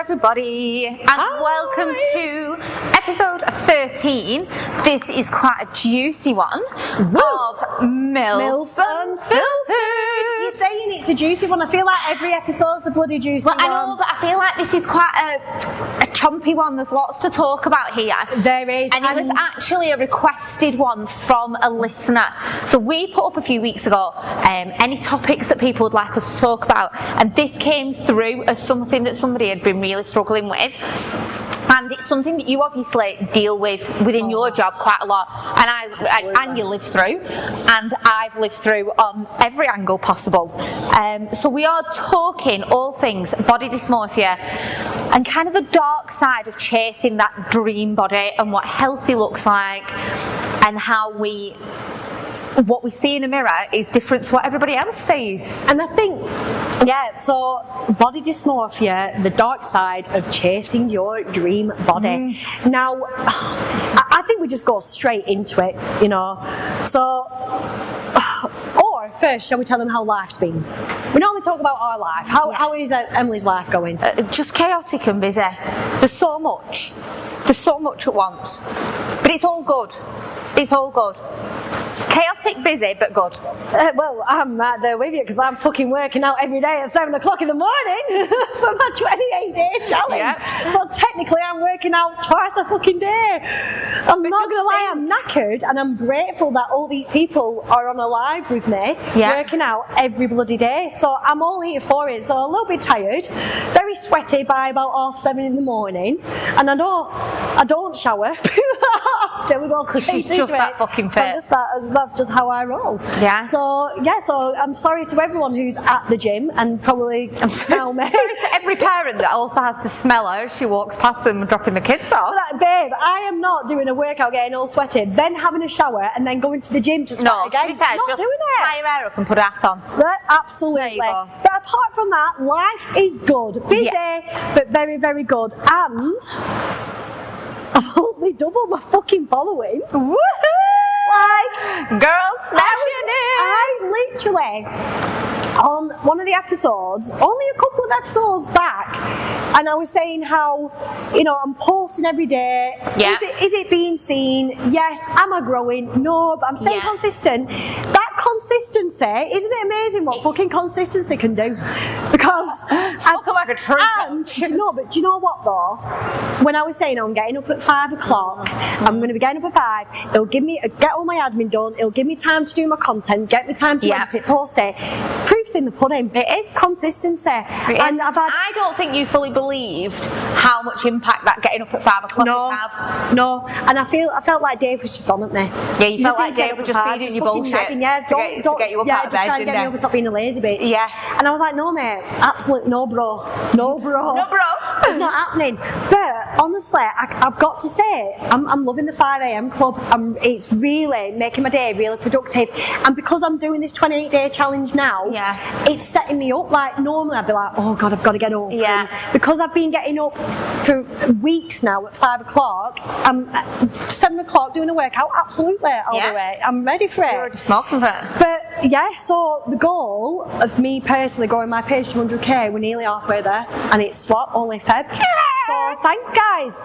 everybody, and welcome to episode 13. This is quite a juicy one of MILFs Unfiltered. You're saying it's a juicy one. I feel like every episode's a bloody juicy one. I know, but I feel like this is quite a chompy one. There's lots to talk about here. There is. And it was actually a requested one from a listener. So we put up a few weeks ago any topics that people would like us to talk about, and this came through as something that somebody had been really struggling with. And it's something that you obviously deal with within your job quite a lot, and you live through, and I've lived through on every angle possible. So we are talking all things body dysmorphia and kind of the dark side of chasing that dream body and what healthy looks like, and how what we see in a mirror is different to what everybody else sees. And I think, so body dysmorphia, the dark side of chasing your dream body. Now, I think we just go straight into it, you know. So, or first, shall we tell them how life's been? We normally talk about our life. How is Emily's life going? Just chaotic and busy. There's so much at once. But it's all good. It's all good. It's chaotic, busy, but good. Well, I'm right there with you because I'm fucking working out every day at 7 o'clock in the morning for my 28-day challenge. Yeah. So technically I'm working out twice a fucking day. I'm not going to lie, I'm knackered, and I'm grateful that all these people are on a live with me, working out every bloody day. So I'm all here for it. So a little bit tired, very sweaty by about 7:30 in the morning, and I know I don't shower. Because she's just that fucking fit. So that's just how I roll. Yeah. So I'm sorry to everyone who's at the gym and probably smell me. Sorry to every parent that also has to smell her as she walks past them dropping the kids off. But, babe, I am not doing a workout getting all sweaty, then having a shower and then going to the gym to sweat again. To be fair, just tie your hair up and put a hat on. But absolutely. But apart from that, life is good. Busy, but very, very good. And I've only doubled my fucking following. Woohoo! Like, girl, smashing it! I literally, on one of the episodes, only a couple of episodes back, and I was saying how, I'm posting every day. Yeah. Is it being seen? Yes. Am I growing? No, but I'm staying consistent. That consistency, isn't it amazing what fucking consistency can do? Because it's looking like a tree. And do you know what though? When I was saying I'm getting up at 5 o'clock, I'm going to be getting up at 5. It'll give me get all my admin done. It'll give me time to do my content, get me time to edit it, post it. Proof's in the pudding. It is consistency. And I don't think you fully believed how much impact that getting up at 5 o'clock would have. No, and I felt like Dave was just on at me. Yeah, you felt like Dave was just feeding you bullshit. To get you up out of bed, just trying to get me up and stop being a lazy bitch. Yeah. And I was like, no mate, absolute no bro. It's not happening. But honestly, I've got to say, I'm loving the 5 a.m. club. It's really making my day really productive. And because I'm doing this 28-day challenge now, it's setting me up. Like normally I'd be like, oh God, I've got to get up. Yeah. And because I've been getting up for weeks now at 5 o'clock, I'm at 7 o'clock doing a workout. Absolutely, I'll do it. I'm ready for it. You're already smoking for it. But so the goal of me personally growing my page to 100k, we're nearly halfway there, and it's only Feb. So thanks guys.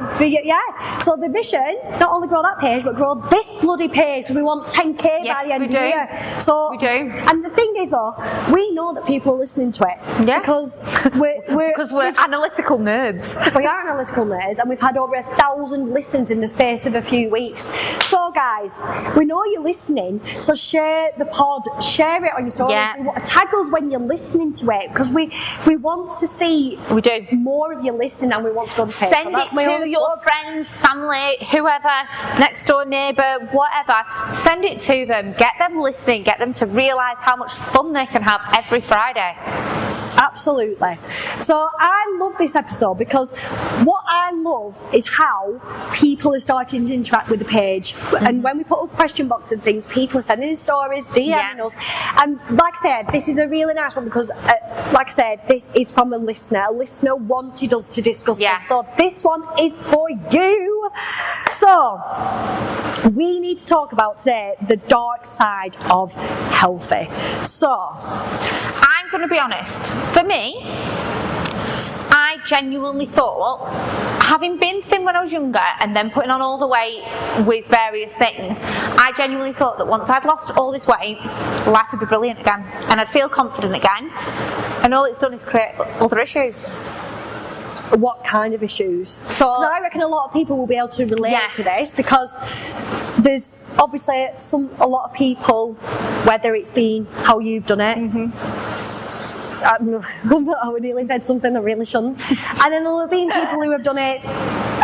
So the mission, not only grow that page, but grow this bloody page. We want 10k by the end of the year. So we do. And the thing is though, we know that people are listening to it. Yeah. Because we're analytical nerds. We are analytical nerds, and we've had over 1,000 listens in the space of a few weeks. So guys, we know you're listening, so share the pod, share it on your stories. Tag us when you're listening to it, because we want to see more of you listening, and we want to go to the page. Send it to your friends, family, whoever, next door neighbour, whatever. Send it to them, get them listening, get them to realise how much fun they can have every Friday. Absolutely. So I love this episode because what I love is how people are starting to interact with the page. And when we put up question box and things, people are sending in stories, DMing us. And like I said, this is a really nice one because, like I said, this is from a listener. A listener wanted us to discuss this. So this one is for you. So we need to talk about today the dark side of healthy. So I'm going to be honest. For me, I genuinely thought, having been thin when I was younger and then putting on all the weight with various things, I genuinely thought that once I'd lost all this weight, life would be brilliant again and I'd feel confident again, and all it's done is create other issues. What kind of issues? So 'cause I reckon a lot of people will be able to relate to this, because there's obviously a lot of people, whether it's been how you've done it, I would nearly said something I really shouldn't, and then there'll have been people who have done it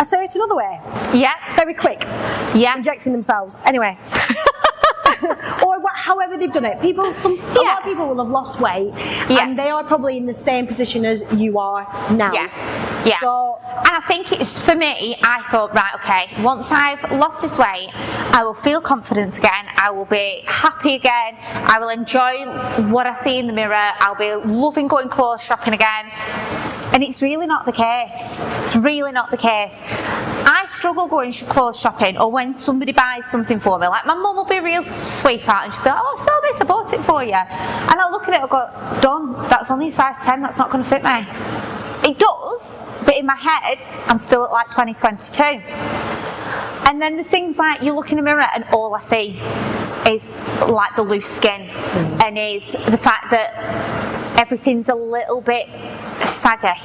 a certain other way, very quick, rejecting themselves anyway. Or however they've done it. A lot of people will have lost weight, and they are probably in the same position as you are now. So, and I think it's, for me, I thought, right, okay, once I've lost this weight, I will feel confident again, I will be happy again, I will enjoy what I see in the mirror, I'll be loving going clothes shopping again. And it's really not the case. It's really not the case. I struggle going clothes shopping, or when somebody buys something for me. Like, my mum will be a real sweetheart and she'll be like, oh, so this, I bought it for you. And I'll look at it and go, done, that's only a size 10, that's not going to fit me. It does, but in my head, I'm still at like 2022. And then there's things like, you look in a mirror and all I see is like the loose skin, and is the fact that everything's a little bit saggy.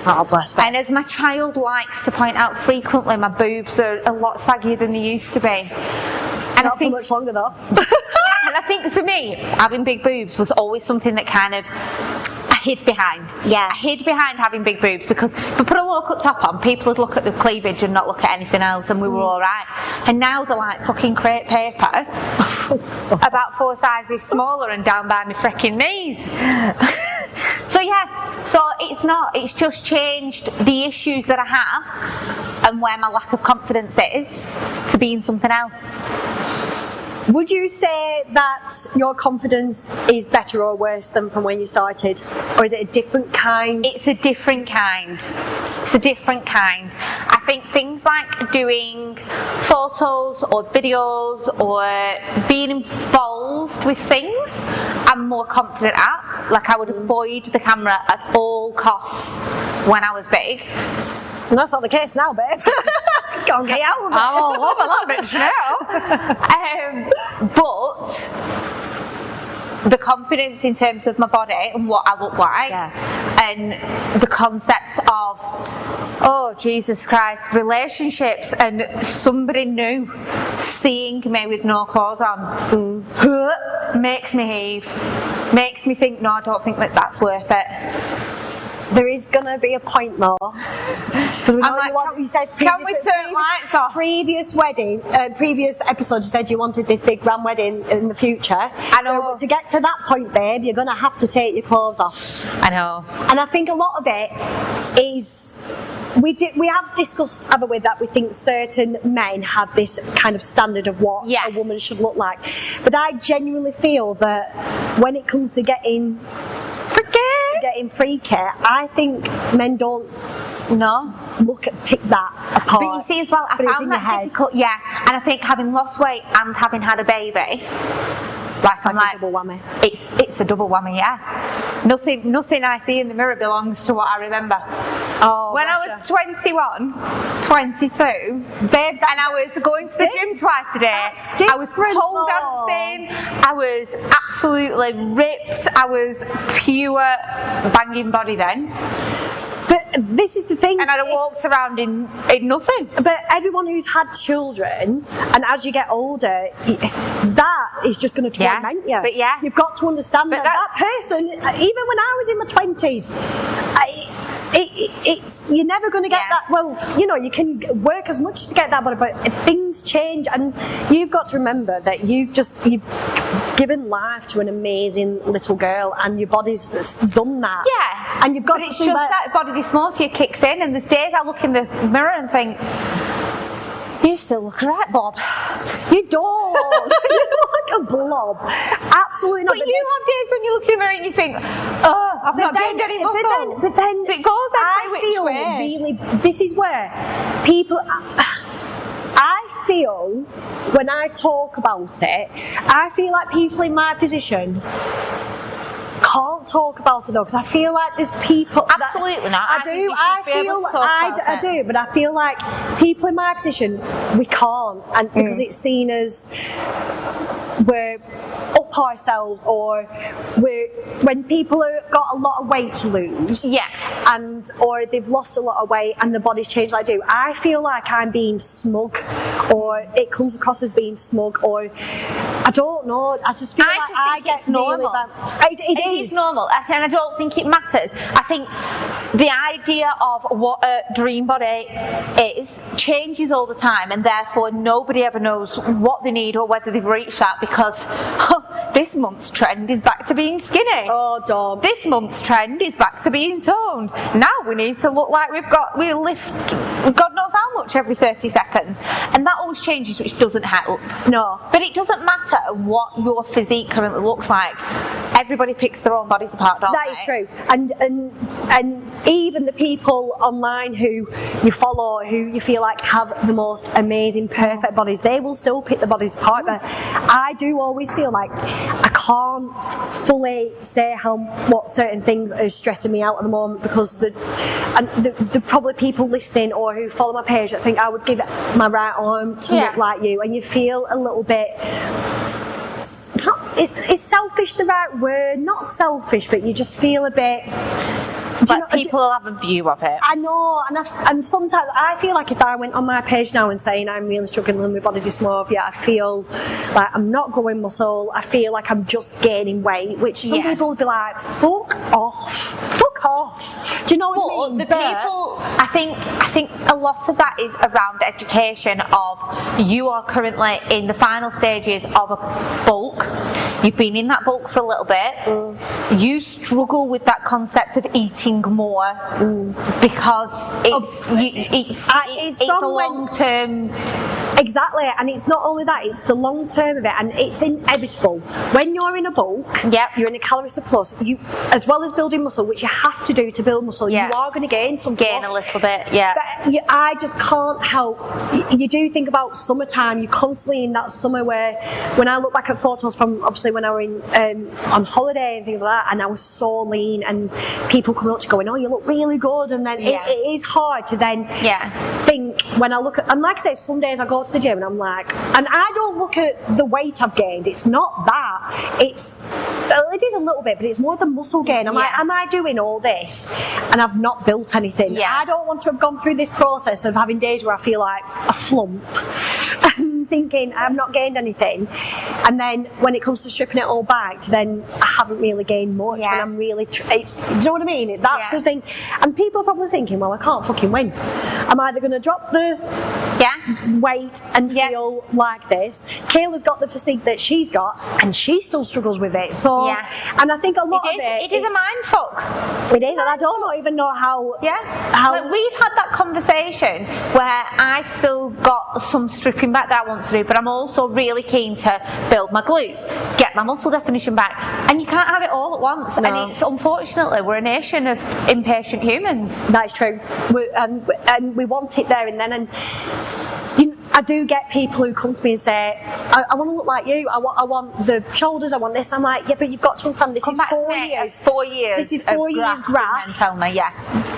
oh, bless me. And as my child likes to point out frequently, my boobs are a lot saggier than they used to be. And Not for much longer though. And I think for me, having big boobs was always something that kind of I hid behind. I hid behind having big boobs, because if I put a low cut top on, people would look at the cleavage and not look at anything else, and we were all right. And now they're like fucking crepe paper, about 4 sizes smaller and down by my freaking knees. So it's just changed the issues that I have and where my lack of confidence is to being something else. Would you say that your confidence is better or worse than from when you started? Or is it a different kind? It's a different kind. It's a different kind. I think things like doing photos or videos or being involved with things, I'm more confident at. Like, I would avoid the camera at all costs when I was big. And that's not the case now, babe. Go and get out of it. I'm all over that bitch now. But the confidence in terms of my body and what I look like, and the concept of, oh Jesus Christ, relationships and somebody new seeing me with no clothes on makes me heave, makes me think, no, I don't think that that's worth it. There is gonna be a point though, because we know what you said. Can we turn lights off? Previous episode, you said you wanted this big grand wedding in the future. I know. But to get to that point, babe, you're gonna have to take your clothes off. I know. And I think a lot of it is, we have discussed, haven't we, that we think certain men have this kind of standard of what a woman should look like. But I genuinely feel that when it comes to getting freaky, I think men don't pick that apart. But you see as well, I found that difficult. And I think having lost weight and having had a baby, I'm like a double whammy. It's a double whammy, Nothing I see in the mirror belongs to what I remember. When I was 21, 22, babe, and I was going to the gym twice a day. I was pole dancing. I was absolutely ripped. I was pure banging body then. But this is the thing. And I'd have walked around in nothing. But everyone who's had children, and as you get older, that is just going to torment you. But you've got to understand that person, even when I was in my 20s, you're never going to get that. Well, you can work as much to get that, but things change, and you've got to remember that you've given life to an amazing little girl, and your body's done that. And you've got it's just that body dysmorphia kicks in, and there's days I look in the mirror and think, you still look alright, Bob. You don't. You look like a blob. Absolutely not. But you have days when you look in the mirror and you think, oh, I've not gained any muscle. But then so it goes every which way. Really, this is where people, I feel, when I talk about it, I feel like people in my position can't talk about it though, because I feel like there's people. Absolutely not. I think we should be able to talk about I it. do, but I feel like people in my position, we can't, and because it's seen as we're up ourselves, or when people have got a lot of weight to lose, or they've lost a lot of weight and the body's changed like I do, I feel like I'm being smug, or it comes across as being smug, or I don't know, I just feel I get it's normal. It is normal, and I don't think it matters. I think the idea of what a dream body is changes all the time, and therefore nobody ever knows what they need or whether they've reached that, because this month's trend is back to being skinny. Oh, dog. This month's trend is back to being toned. Now we need to look like we lift God knows how much every 30 seconds. And that always changes, which doesn't help. No. But it doesn't matter what your physique currently looks like. Everybody picks their own bodies apart, don't they? That is true. And even the people online who you follow, who you feel like have the most amazing, perfect bodies, they will still pick the bodies apart. But I do always feel like I can't fully say what certain things are stressing me out at the moment, because the probably people listening or who follow my page that think I would give my right arm to look like you, and you feel a little bit. Is selfish the right word? Not selfish, but you just feel a bit. Like people will have a view of it. I know, and sometimes I feel like if I went on my page now and saying I'm really struggling with body dysmorphia, I feel like I'm not growing muscle. I feel like I'm just gaining weight, which some people would be like, "Fuck off." Do you know what I mean? The people, I think a lot of that is around education of you are currently in the final stages of a bulk. You've been in that bulk for a little bit. You struggle with that concept of eating more because it's a long term. Exactly, and it's not only that, it's the long term of it, and it's inevitable. When you're in a bulk, you're in a calorie surplus, you, as well as building muscle, which you have to do to build muscle, you are going to gain some a little bit, But I just can't help. You do think about summertime, you're constantly in that summer where, when I look back at photos from, obviously, when I were in, on holiday and things like that, and I was so lean, and people coming up to going, "Oh, you look really good," and then it is hard to then think, when I look at, and like I said, some days I go to the gym and I'm like, and I don't look at the weight I've gained, it's not that, it is a little bit, but it's more the muscle gain. I'm like, am I doing all this and I've not built anything? I don't want to have gone through this process of having days where I feel like a flump and thinking I've not gained anything, and then when it comes to stripping it all back, then I haven't really gained much, and I'm really do you know what I mean? That's the thing. And people are probably thinking, well, I can't fucking win. I'm either going to drop the weight and feel like this. Kayla's got the physique that she's got, and she still struggles with it. So, and I think a lot of it is a mind fuck. It is, and I don't even know how. Like, we've had that conversation where I've still got some stripping back that I want to do, but I'm also really keen to build my glutes, get my muscle definition back, and you can't have it all at once. And it's, unfortunately, we're a nation of impatient humans. That is true, and we want it there and then. And I do get people who come to me and say, I want to look like you, I want the shoulders, I want this. I'm like, yeah, but you've got to understand, this is 4 years. 4 years. This is 4 years graft. And tell me,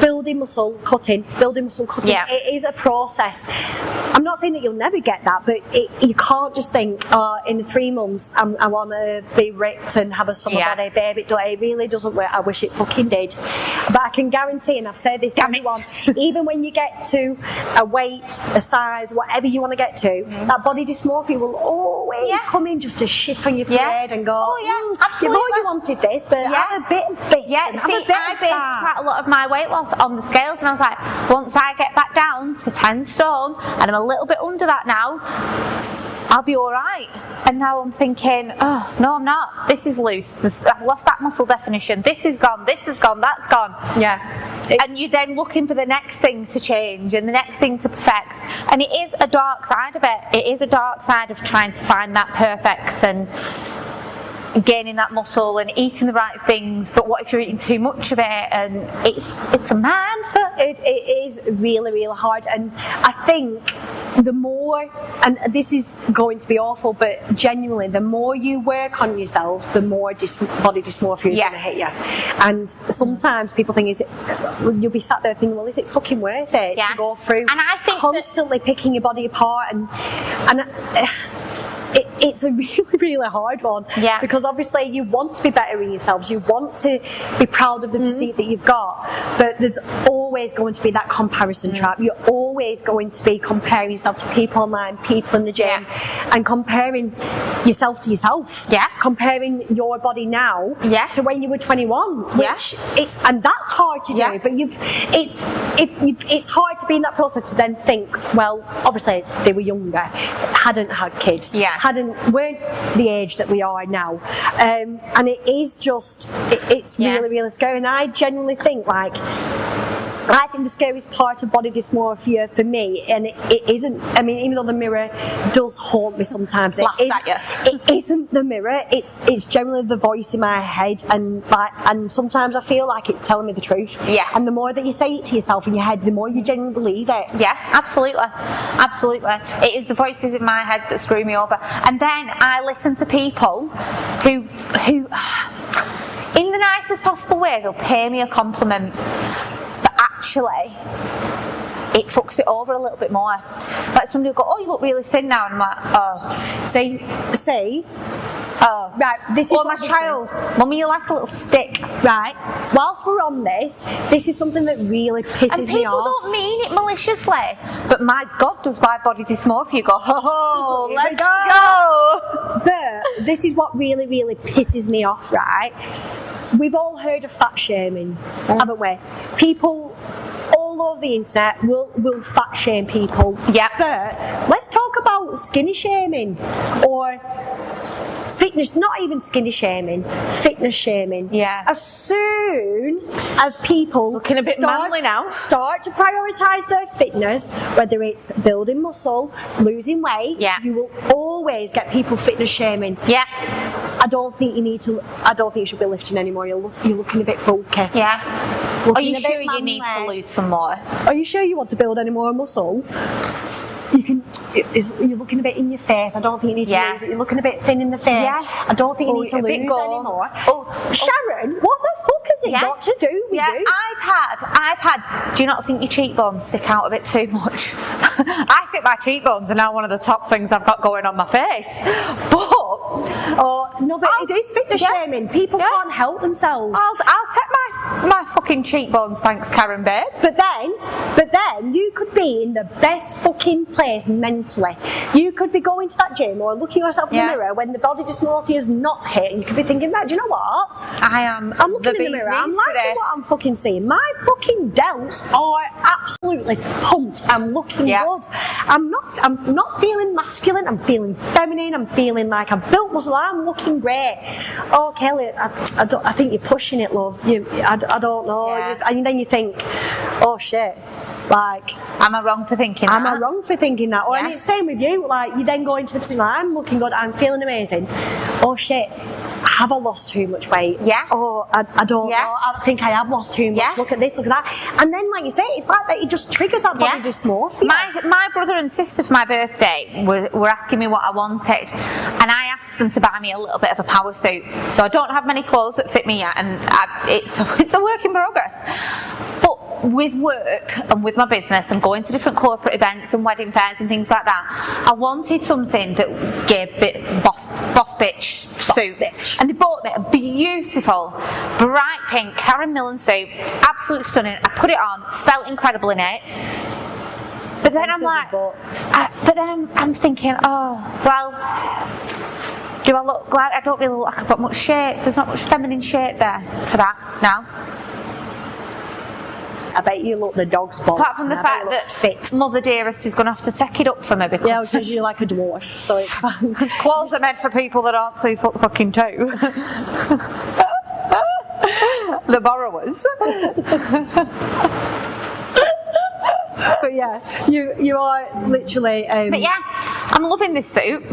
building muscle, cutting. It is a process. I'm not saying that you'll never get that, but you can't just think, in 3 months I want to be ripped and have a summer body, babe. It really doesn't work. I wish it fucking did. But I can guarantee, and I've said this to everyone, even when you get to a weight, a size, whatever you want to get to, that body dysmorphia will always come in just to shit on your parade and go, absolutely. You wanted this, but have a bit of this. I based quite a lot of my weight loss on the scales, and I was like, once I get back down to 10 stone, and I'm a little bit under that now, I'll be alright. And now I'm thinking, oh, no, I'm not. This is loose. I've lost that muscle definition. This is gone. This is gone. That's gone. And you're then looking for the next thing to change and the next thing to perfect. And it is a dark side of it. It is a dark side of trying to find that perfect. And gaining that muscle and eating the right things, but what if you're eating too much of it? And it's a minefield. It is really, really hard, and I think the more, and this is going to be awful, but genuinely, the more you work on yourself, the more body dysmorphia is going to hit you. And sometimes people think, you'll be sat there thinking, well, is it fucking worth it to go through and I think constantly picking your body apart and it's a really, really hard one. Yeah. Because obviously you want to be better in yourselves, you want to be proud of the physique that you've got, but there's always going to be that comparison trap. You're always going to be comparing yourself to people online, people in the gym, and comparing yourself to yourself. Yeah. Comparing your body now to when you were 21, which and that's hard to do. But it's hard to be in that process to then think, well, obviously they were younger, hadn't had kids, weren't the age that we are now, and it is just it's really, really scary. And I genuinely think, like, I think the scariest part of body dysmorphia for me, and it isn't, I mean, even though the mirror does haunt me sometimes, it isn't the mirror, it's generally the voice in my head, and sometimes I feel like it's telling me the truth. And the more that you say it to yourself in your head, the more you genuinely believe it. Yeah, absolutely. It is the voices in my head that screw me over. And then I listen to people who in the nicest possible way, they'll pay me a compliment, but actually it fucks it over a little bit more. Like somebody will go, oh, you look really thin now, and I'm like, oh. See? Oh, right. This is my child. Mummy, you're like a little stick. Right. Whilst we're on this is something that really pisses me off. And people don't mean it maliciously, but my God, does my body dysmorphia. You go, oh, let's go. But this is what really, really pisses me off, right? We've all heard of fat shaming, haven't we? People all over the internet will fat shame people. Yeah. But let's talk about skinny shaming, or fitness, not even skinny shaming, fitness shaming. Yeah. As soon as people looking a bit manly now, start to prioritise their fitness, whether it's building muscle, losing weight, you will always get people fitness shaming. Yeah. I don't think you should be lifting anymore. You're looking a bit bulky. Yeah. Are you sure you need to lose some more? Are you sure you want to build any more muscle? You're looking a bit in your face. I don't think you need to lose it. You're looking a bit thin in the face. Yeah. I don't think you need to lose anymore. Sharon, what the fuck has it got to do with you? I've had. Do you not think your cheekbones stick out a bit too much? I think my cheekbones are now one of the top things I've got going on my face. But it is fitness shaming. People can't help themselves. I'll take my fucking cheekbones, thanks, Karen, babe. But then you could be in the best fucking place mentally. You could be going to that gym or looking yourself in the mirror when the body dysmorphia is not hit, and you could be thinking, do you know what? I'm looking in the mirror. I'm liking what I'm fucking seeing. My fucking delts are absolutely pumped. I'm looking good. I'm not feeling masculine. I'm feeling feminine. I'm feeling like I've built muscle. I'm looking great. Oh, Kayla, I think you're pushing it, love. I don't know. And then you think, oh shit. Like, am I wrong for thinking that? Am I wrong for thinking that? And it's the same with you. Like, you then go into the position, I'm looking good, I'm feeling amazing. Oh shit, have I lost too much weight? Yeah. Oh, I don't know. I think I have lost too much. Yeah. Look at this, look at that. And then, like you say, it's like that. It just triggers that body dysmorphia. My brother and sister for my birthday were asking me what I wanted, and I asked them to buy me a little bit of a power suit. So I don't have many clothes that fit me yet, and it's a work in progress. But with work and with my business and going to different corporate events and wedding fairs and things like that, I wanted something that gave boss bitch suit. And they bought me a beautiful bright pink Karen Millen suit, absolutely stunning. I put it on, felt incredible in it. But then I'm like, I'm thinking, oh well, do I look like I don't really look like I've got much shape? There's not much feminine shape there to that now. I bet you look the dog's bollocks. Apart from the fact that Mother Dearest is going to have to take it up for me because you're like a dwarf, so it's fine. Clothes are meant for people that aren't 2 fucking 2. The borrowers. But yeah, you are literally. But yeah, I'm loving this suit.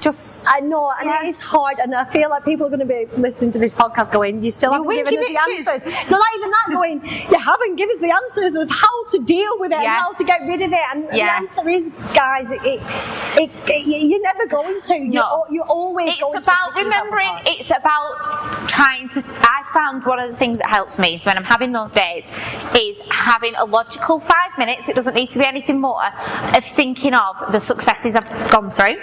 I know, and it is hard, and I feel like people are going to be listening to this podcast going, you still haven't given us the answers. No, not even that, going, you haven't given us the answers of how to deal with it and how to get rid of it. And the answer is, guys, you're never going to. You're always going to. It's about remembering, it's about trying to, I found one of the things that helps me is when I'm having those days, is having a logical 5 minutes, it doesn't need to be anything more, of thinking of the successes I've gone through.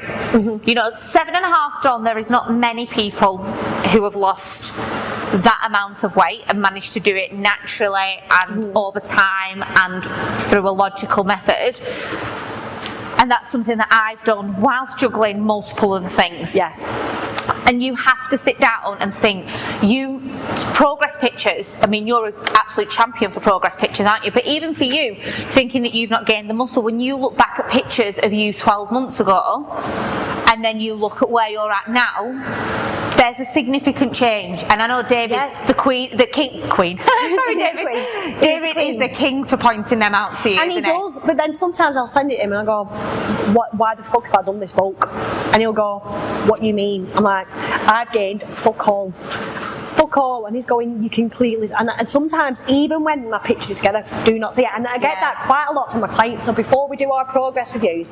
You know, 7.5 stone, there is not many people who have lost that amount of weight and managed to do it naturally and over time and through a logical method. And that's something that I've done whilst juggling multiple other things. Yeah. And you have to sit down and think, progress pictures, I mean, you're an absolute champion for progress pictures, aren't you? But even for you, thinking that you've not gained the muscle, when you look back at pictures of you 12 months ago, and then you look at where you're at now, there's a significant change. And I know David's the king. Sorry, David. David is the king for pointing them out to you, and he does, but then sometimes I'll send it to him and I go, why the fuck have I done this bulk? And he'll go, what you mean? I'm like, I've gained fuck all. And he's going, you can clearly, and sometimes even when my pictures together, do not see it, and I get that quite a lot from my clients. So before we do our progress reviews,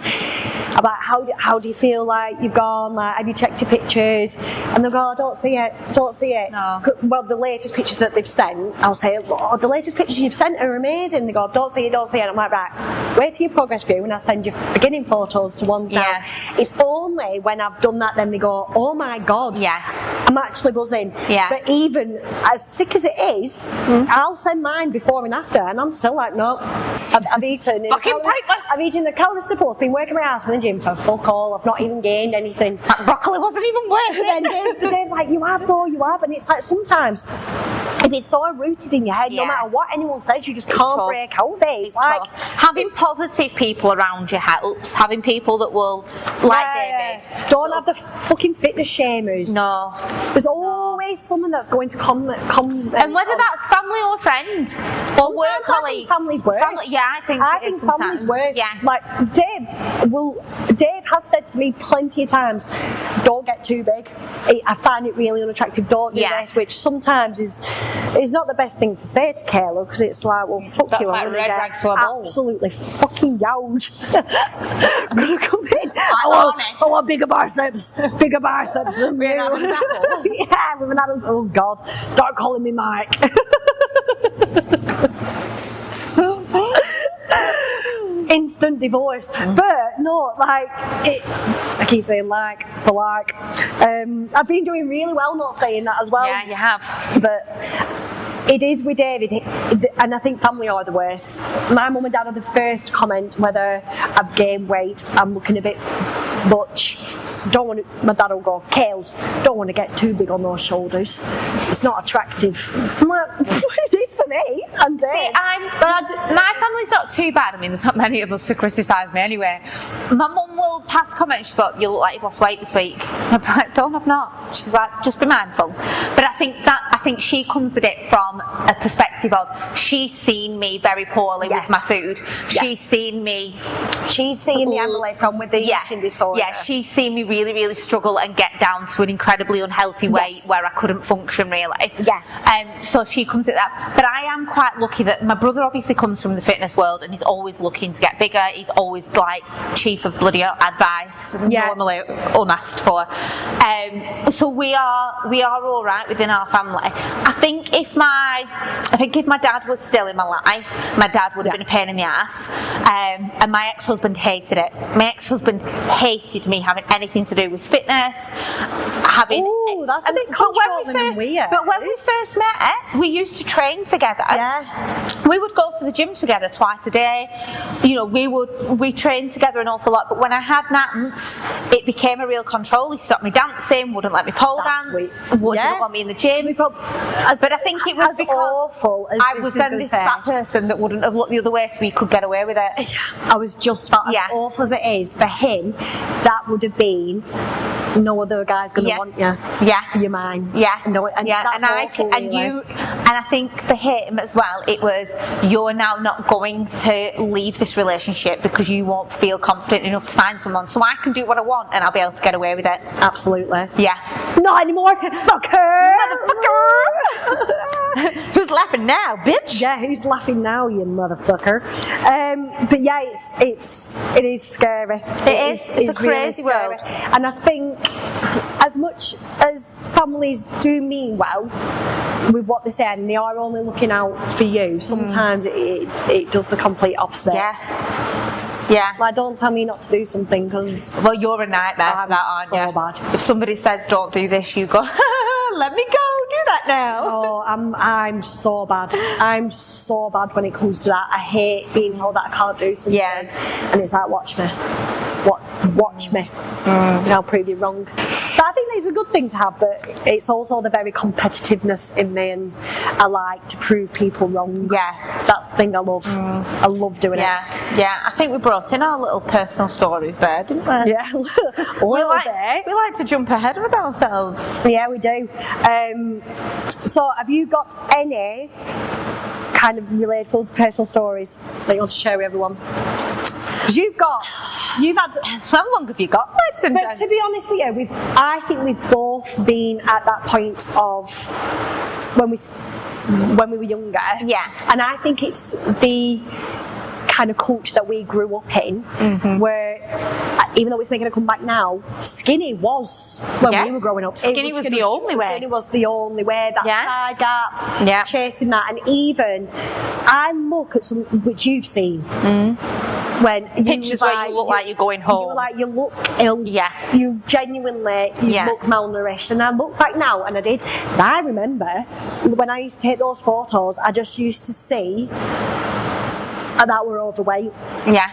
I'm like, how do you feel like you've gone, like, have you checked your pictures? And they'll go, I don't see it. No. Well, the latest pictures that they've sent, I'll say, oh, the latest pictures you've sent are amazing. They go, don't see it. And I'm like, right, wait till your progress review and I send you beginning photos to ones down. It's only when I've done that then they go, oh my God, I'm actually buzzing. But even as sick as it is, I'll send mine before and after, and I'm still like, no, I've eaten. I've eaten a calorie support, been working my ass in the gym for fuck all. I've not even gained anything. That broccoli wasn't even worth it. Then Dave's like, you have though, you have, and it's like sometimes if it's so rooted in your head, no matter what anyone says, you just can't break out of it. It's like having positive people around you helps. Having people that will, like David, don't have the fucking fitness shamers. No, there's always someone that's going to come and whether that's family or friend or work colleague. Family's worse. I think family's worse. Like Dave has said to me plenty of times, don't get too big. I find it really unattractive. Don't do this, which sometimes is not the best thing to say to Kayla, because it's like, well, fuck that's you. Like red rags to a bowl. Absolutely fucking youch. I'm gonna come in. I want bigger biceps than you. Yeah, with an Adam's. Oh God, start calling me Mike. Instant divorce. But no, like I keep saying like. I've been doing really well not saying that as well. Yeah, you have. But it is with David, and I think family are the worst. My mum and dad are the first to comment whether I've gained weight. I'm looking a bit butch. My dad will go, Kales, don't want to get too big on those shoulders. It's not attractive. I'm like, it is for me. I'm dead. My family's not too bad. I mean, there's not many of us to criticise me anyway. My mum will pass comments. She's like, you look like you've lost weight this week. I'm like, don't, I've not. She's like, just be mindful. But I think she comes at it from a perspective of she's seen me very poorly with my food. She's seen the Emily from with the eating disorder. Yeah, she's seen me really, really struggle and get down to an incredibly unhealthy weight where I couldn't function really. So she comes at that. But I am quite lucky that my brother obviously comes from the fitness world and he's always looking to get bigger. He's always like chief of bloody advice, normally unasked for. So we are all right within our family. I think if my dad was still in my life, my dad would have been a pain in the ass. And my ex-husband hated it. My ex-husband hated me having anything to do with fitness. That's a bit controlling and weird. But when we first met, we used to train together. We would go to the gym together twice a day. You know, we trained together an awful lot. But when I had Nance, it became a real control. He stopped me dancing, wouldn't let me pole dance, didn't want me in the gym. But I think it was because I was then this fat person that wouldn't have looked the other way, so we could get away with it. I was just about as awful as it is for him. That would have been no other guy's going to want you. You're mine. And I think for him as well, it was because you're now not going to leave this relationship because you won't feel confident enough to find someone. So I can do what I want and I'll be able to get away with it. Absolutely. Yeah. Not anymore, motherfucker! Who's laughing now, bitch? Yeah, who's laughing now, you motherfucker? But yeah, it is scary. It's a crazy really world. And I think as much as families do mean well with what they say and they are only looking out for you, sometimes it does the complete opposite. Yeah. Like, don't tell me not to do something because... Well, you're a nightmare for that, aren't you? So bad. If somebody says don't do this, you go, let me go, do that now. Oh, I'm so bad. I'm so bad when it comes to that. I hate being told that I can't do something. Yeah. And it's like, watch me. Watch me. And I'll prove you wrong. But I think it's a good thing to have, but it's also the very competitiveness in me, and I like to prove people wrong. Yeah. That's the thing I love. I love doing it. Yeah. I think we brought in our little personal stories there, didn't we? Yeah. We like to jump ahead of ourselves. Yeah, we do. So have you got any kind of relatable personal stories that you want to share with everyone? You've had... How long have you got, ladies and But gents? to be honest with you, I think we've both been at that point of when we were younger. Yeah. And I think it's the kind of culture that we grew up in, where even though it's making a comeback now, skinny was when we were growing up. Skinny was the only way. Skinny was the only way. That thigh gap, chasing that, and even I look at some which you've seen. When pictures where you look like you're going home. You look ill. Yeah. You genuinely look malnourished. And I look back now, and I remember when I used to take those photos, I just used to see that we're overweight. Yeah.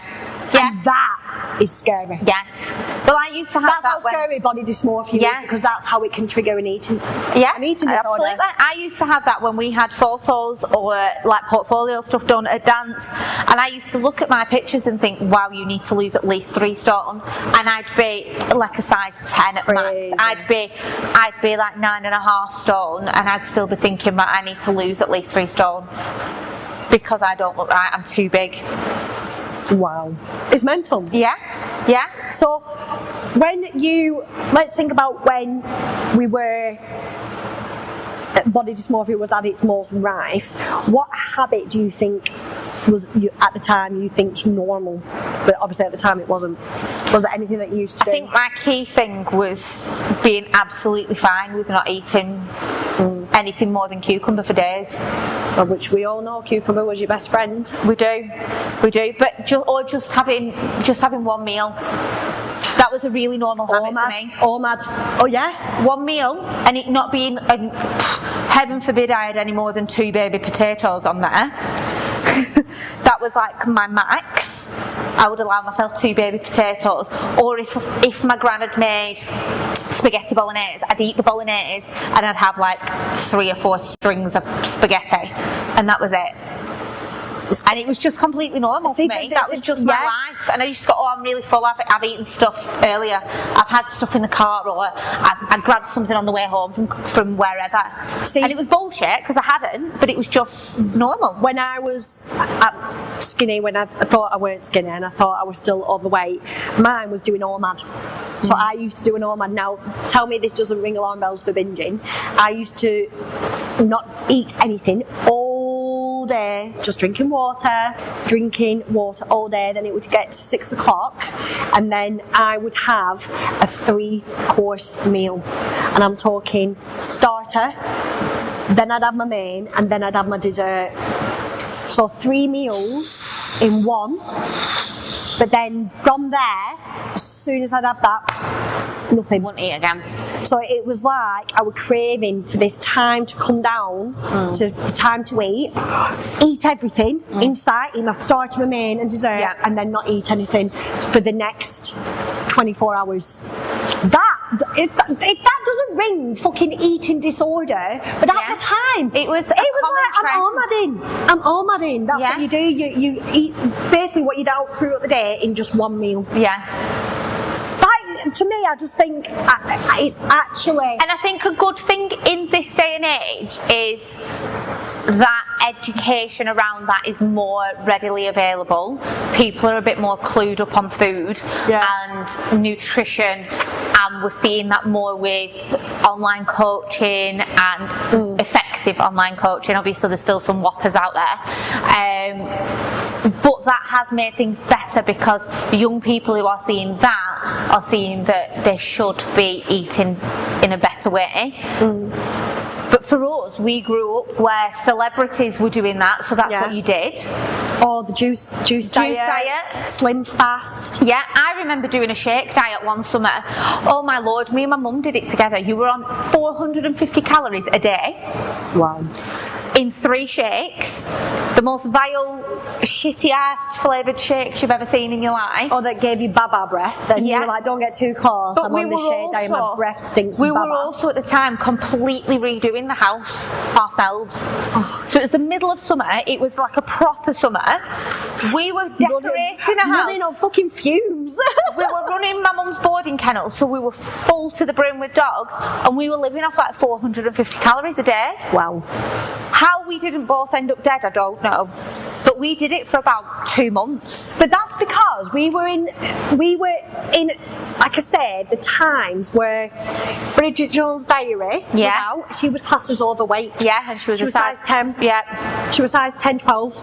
And that is scary. Yeah. Well, I used to have that's that. That's how scary body dysmorphia is, because that's how it can trigger an eating disorder. Absolutely. I used to have that when we had photos or like portfolio stuff done at dance, and I used to look at my pictures and think, wow, you need to lose at least 3 stone, and I'd be like a size 10 at max. I'd be like 9.5 stone, and I'd still be thinking, right, I need to lose at least 3 stone because I don't look right, I'm too big. Wow. It's mental. Yeah. So let's think about when we were, body dysmorphia was at its most rife. What habit do you think was at the time you think's normal, but obviously at the time it wasn't? Was there anything that you used to do? I think my key thing was being absolutely fine with not eating anything more than cucumber for days. Well, which we all know cucumber was your best friend. We do, but just having one meal. That was a really normal habit for me. Oh yeah. One meal, and it not being heaven forbid I had any more than 2 baby potatoes on there. That was like my max. I would allow myself 2 baby potatoes, or if my gran had made spaghetti bolognese, I'd eat the bolognese and I'd have like 3 or 4 strings of spaghetti, and that was it. And it was just completely normal for me. That was just my life. And I used to go, oh, I'm really full. I've eaten stuff earlier. I've had stuff in the car, or I grabbed something on the way home from wherever. And it was bullshit because I hadn't, but it was just normal. When I was skinny, when I thought I weren't skinny and I thought I was still overweight, mine was doing OMAD. So I used to do an OMAD. Now, tell me this doesn't ring alarm bells for binging. I used to not eat anything all day, just drinking water all day. Then it would get to 6 o'clock, and then I would have a 3-course meal, and I'm talking starter, then I'd have my main, and then I'd have my dessert. So 3 meals in one. But then from there, as soon as I'd have that, nothing. Wouldn't eat again. So it was like I was craving for this time to come down, to the time to eat everything inside, eat my starter, my main and dessert, and then not eat anything for the next 24 hours. If that doesn't ring fucking eating disorder, but at the time it was like I'm OMADing. That's what you do. You eat basically what you'd out throughout the day in just one meal. Yeah. To me, I just think it's actually... And I think a good thing in this day and age is that education around that is more readily available. People are a bit more clued up on food and nutrition, and we're seeing that more with online coaching and effective online coaching. Obviously there's still some whoppers out there, but that has made things better because young people who are seeing that are seeing that they should be eating in a better way. But for us, we grew up where celebrities were doing that, so that's what you did. Or the juice diet, slim fast. Yeah, I remember doing a shake diet one summer. Oh my lord, me and my mum did it together. You were on 450 calories a day. Wow. In 3 shakes, the most vile, shitty-ass flavoured shakes you've ever seen in your life. Or that gave you baba breath, and you were like, don't get too close, but I'm on this shake diet, my breath stinks We of baba. were also at the time completely redoing the house ourselves. So it was the middle of summer, it was like a proper summer. We were decorating a house. Running on fucking fumes. We were running my mum's boarding kennel, so we were full to the brim with dogs, and we were living off like 450 calories a day. Wow. How we didn't both end up dead, I don't know. But we did it for about 2 months. But that's because we were in, like I said, the times where Bridget Jones' Diary was out. She was classed as overweight. Yeah, and she was a size 10. Yeah. She was size 10, 12.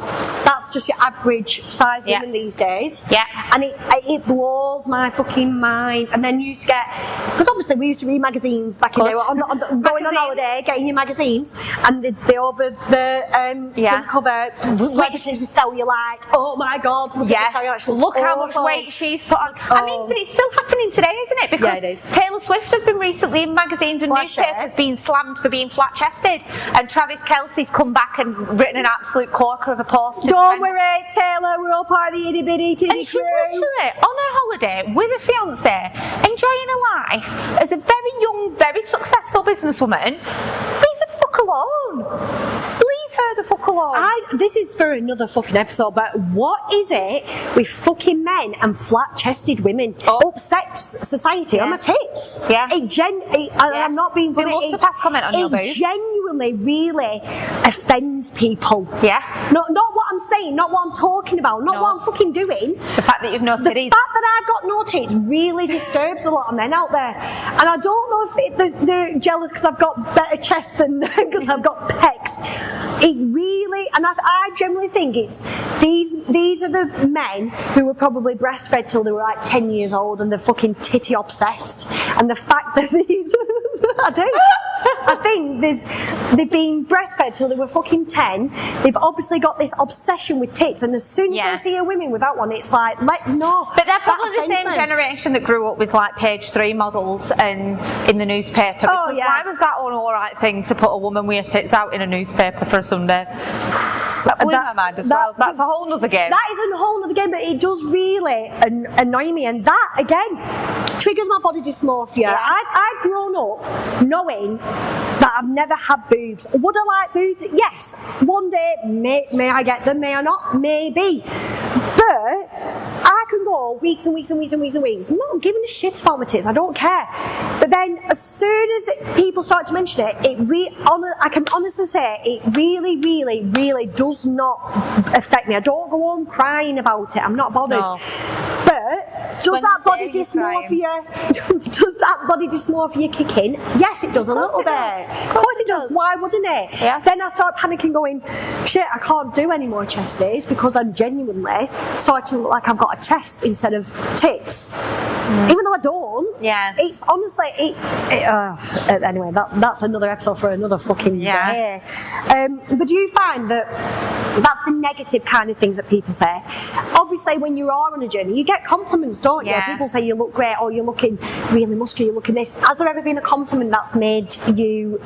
That's just your average size woman these days. Yeah. And it blows my fucking mind. And then you used to get, because obviously we used to read magazines back in the day, going on holiday, getting your magazines, and they'd be over the front cover, celebrities with cellulite. Oh my God, look at the cellulite. Look how much weight she's put on. I mean, but it's still happening today, isn't it? Because it is. Taylor Swift has been recently in magazines and newspapers being slammed for being flat-chested, and Travis Kelce's come back and written an absolute corker of a post. Don't worry, Taylor, we're all part of the itty bitty titty and she's literally on her holiday with a fiance, enjoying her life as a very young, very successful businesswoman. Leave her the fuck alone. Leave her the fuck alone. This is for another fucking episode, but what is it with fucking men and flat-chested women upsets society on my tits? Yeah. I'm not being funny. They love to pass comment on your boobs. It genuinely really offends people. Yeah. Not what I'm saying, not what I'm talking about, not what I'm fucking doing. The fact that you've no titties. The fact that I've got no tits really disturbs a lot of men out there. And I don't know if they're jealous because I've got better chest than them, because I've got pecs. It really, and I generally think it's these are the men who were probably breastfed till they were like 10 years old and they're fucking titty obsessed. And the fact that I think they've been breastfed till they were fucking 10. They've obviously got this obsession with tits, and as soon as they see a woman without one, it's like, no. But they're probably the same generation that grew up with like page 3 models and in the newspaper. Because why was that an alright thing to put a woman with her tits out in a newspaper for a Sunday? That blew my mind as well. That's a whole other game. That is a whole other game, but it does really annoy me, and that again triggers my body dysmorphia. Yeah. I've grown up knowing that I've never had boobs. Would I like boobs? Yes. One day, may I get them? May I not? Maybe. But I can go weeks and weeks and weeks and weeks and weeks. I'm not giving a shit about my tits. I don't care. But then, as soon as people start to mention it, I can honestly say it really, really, really does not affect me. I don't go on crying about it. I'm not bothered. No. But does that body dysmorphia? Does that body dysmorphia kick in? Yes, it does a little bit. Of course it does. Why wouldn't it? Yeah. Then I start panicking, going, shit, I can't do any more chest days because I'm genuinely starting to look like I've got a chest instead of tits. Even though I don't. Yeah. It's honestly, anyway, that's another episode for another fucking day. But do you find that that's the negative kind of things that people say? Obviously, when you are on a journey, you get compliments, don't you? Yeah. People say you look great, or you're looking really muscular, you're looking this. Has there ever been a compliment that's made it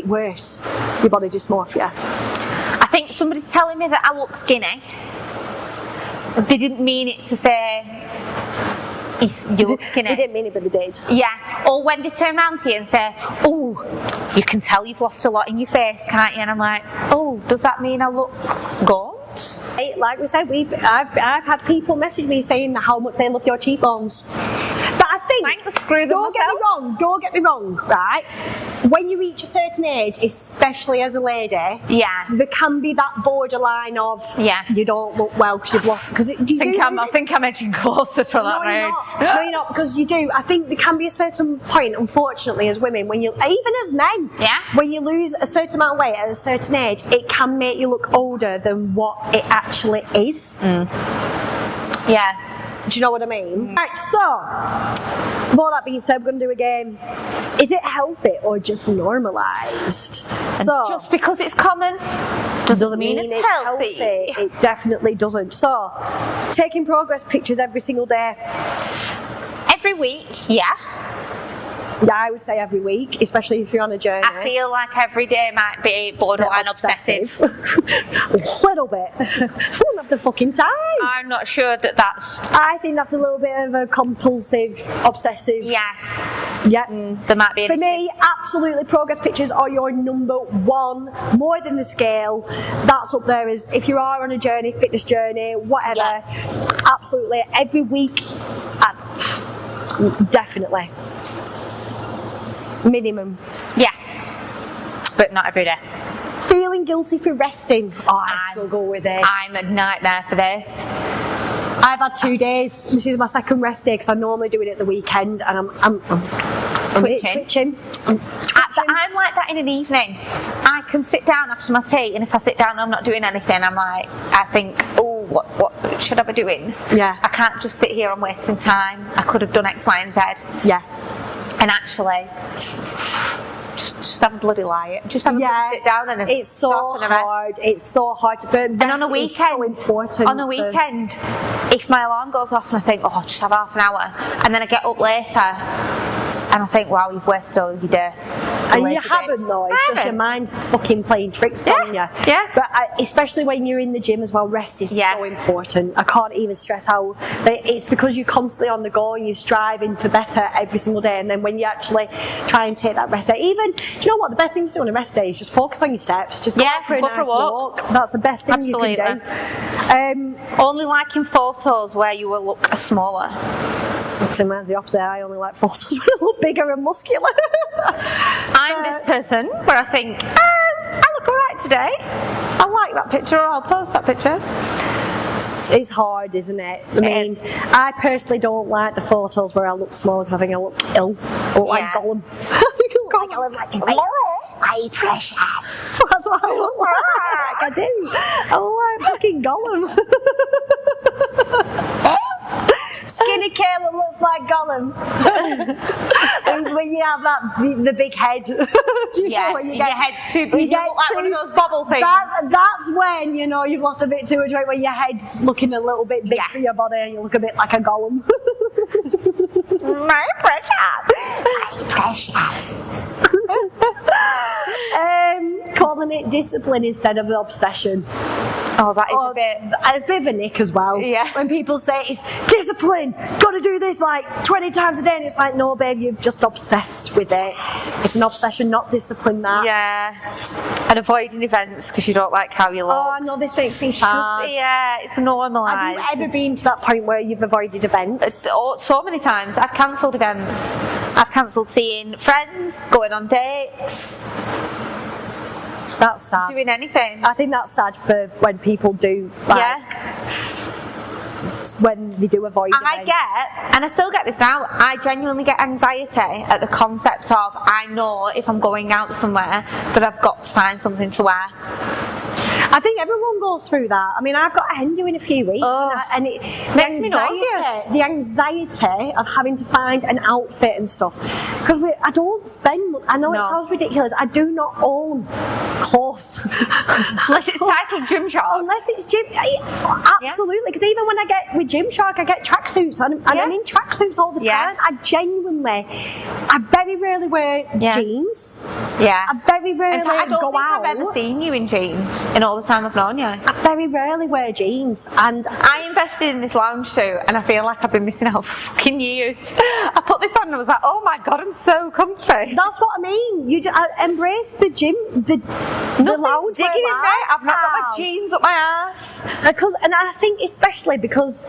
worse, your body dysmorphia? I think somebody telling me that I look skinny, they didn't mean it to say you look skinny. They didn't mean it, but they did. Yeah. Or when they turn around to you and say, oh, you can tell you've lost a lot in your face, can't you? And I'm like, oh, does that mean I look gaunt? Like we said, I've had people message me saying how much they love your cheekbones. But I think, Don't get me wrong, right? When you reach a certain age, especially as a lady, there can be that borderline of you don't look well because you've lost. Because I think I'm edging closer to that age. No, you're not, because you do. I think there can be a certain point, unfortunately, as women, when you, even as men, when you lose a certain amount of weight at a certain age, it can make you look older than what it actually is. Yeah. Do you know what I mean? Right, so, with all that being said, we're going to do a game. Is it healthy or just normalised? So, just because it's common doesn't mean it's healthy. It definitely doesn't. So, taking progress pictures every single day. Every week, yeah. Yeah, I would say every week, especially if you're on a journey. I feel like every day might be borderline obsessive. A little bit. I wouldn't have the fucking time. I'm not sure that's... I think that's a little bit of a compulsive, obsessive. Yeah. Yeah. There might be an For issue. me, absolutely, progress pictures are your number one, more than the scale. That's up there as if you are on a journey, fitness journey, whatever. Absolutely. Every week, definitely. Minimum. Yeah. But not every day. Feeling guilty for resting. Oh, I struggle with this. I'm a nightmare for this. I've had 2 days. This is my second rest day because I normally do it at the weekend, and I'm twitching. I'm like that in an evening. I can sit down after my tea, and if I sit down and I'm not doing anything, I think, oh, what should I be doing? Yeah. I can't just sit here and wasting time. I could have done X, Y, and Z. Yeah. And actually, just have a bloody lie. Just have a bloody sit down and it's so hard. It's so hard to burn. And on a weekend, so important. on a weekend, if my alarm goes off and I think, oh, just have half an hour, and then I get up later and I think, wow, you've wasted all your day. And you haven't though, it's just your mind fucking playing tricks on you. Yeah. But especially when you're in the gym as well, rest is so important. I can't even stress how it's because you're constantly on the go and you're striving for better every single day, and then when you actually try and take that rest day, even, do you know what, the best thing to do on a rest day is just focus on your steps, just go for a nice walk. That's the best thing you can do. Only liking photos where you will look smaller. So mine's the opposite. I only like photos when I look bigger and muscular. I'm this person where I think, I look alright today. I like that picture, or I'll post that picture. It's hard, isn't it? I mean, I personally don't like the photos where I look small because I think I look ill. I look like Gollum. Hey, precious. That's what I look like. I do. I look like fucking Gollum. Skinny Kayla looks like Gollum. When you have the big head. Your head's too big. You look like one of those bubble things. That's when, you know, you've lost a bit too much weight, when your head's looking a little bit big for your body and you look a bit like a Gollum. My precious. My precious. Calling it discipline instead of an obsession. Oh, that is a bit... It's a bit of a nick as well. Yeah. When people say it's discipline, got to do this like 20 times a day, and it's like, no, babe, you're just obsessed with it. It's an obsession, not discipline, that. Yeah. And avoiding events because you don't like how you look. Oh, no, this makes me sad. It's normalised. Have you ever been to that point where you've avoided events? So many times. I've cancelled events. I've cancelled seeing friends, going on dates. That's sad. Doing anything. I think that's sad for when people do, when they do avoid events. And I still get this now, I genuinely get anxiety at the concept of, I know if I'm going out somewhere that I've got to find something to wear. I think everyone goes through that. I mean, I've got a hen do in a few weeks, and it makes me nauseous. The anxiety of having to find an outfit and stuff. Because I don't spend. I know it sounds ridiculous. I do not own clothes unless it's titled Gymshark. Unless it's gym, absolutely. Because even when I get with Gymshark, I get tracksuits, and I'm in tracksuits all the time. I very rarely wear jeans. Yeah. I very rarely I don't go think out. I've ever seen you in jeans in all the time I've known you. I very rarely wear jeans, and I invested in this lounge suit and I feel like I've been missing out for fucking years. I put this on and I was like, oh my god, I'm so comfy. That's what I mean. You embrace the gym, the lounge digging in there. I've not got my jeans up my ass. And I think especially because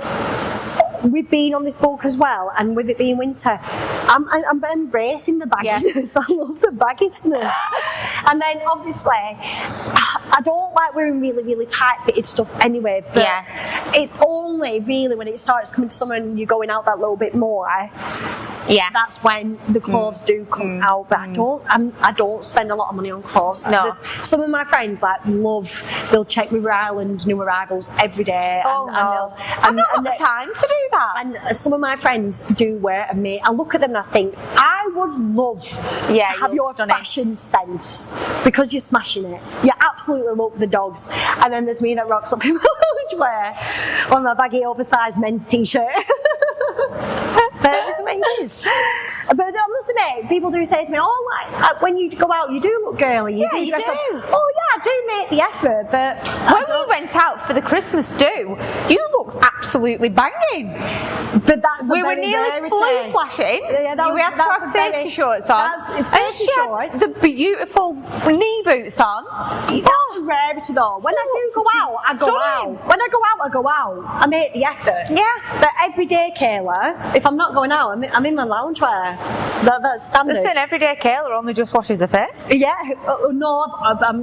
we've been on this book as well, and with it being winter, I'm embracing the bagginess. I love the bagginess. And then obviously, I don't like wearing really, really tight fitted stuff anyway, but it's only really when it starts coming to summer and you're going out that little bit more, that's when the clothes do come out. But I don't spend a lot of money on clothes. No. There's some of my friends they'll check River Island new arrivals every day. I've not got the time to do that. And some of my friends do wear it, and I look at them and I think, I would love to have your fashion sense, because you're smashing it. You absolutely love the dogs. And then there's me that rocks up in my loungewear on my baggy oversized men's t-shirt. But I must admit, people do say to me, when you go out, you do look girly. You do dress up. Oh yeah, I do make the effort, but when we went out for the Christmas do, you looked absolutely banging. But that's we were nearly flu flashing. We had to have safety shorts on, and she had the beautiful knee boots on. That's a rarity though. When I do go out, I go out. When I go out, I go out. I make the effort. Yeah. But every day, Kayla, if I'm not going out, I'm in my loungewear. That's standard. Listen, everyday Kayla only just washes her face. Yeah. No,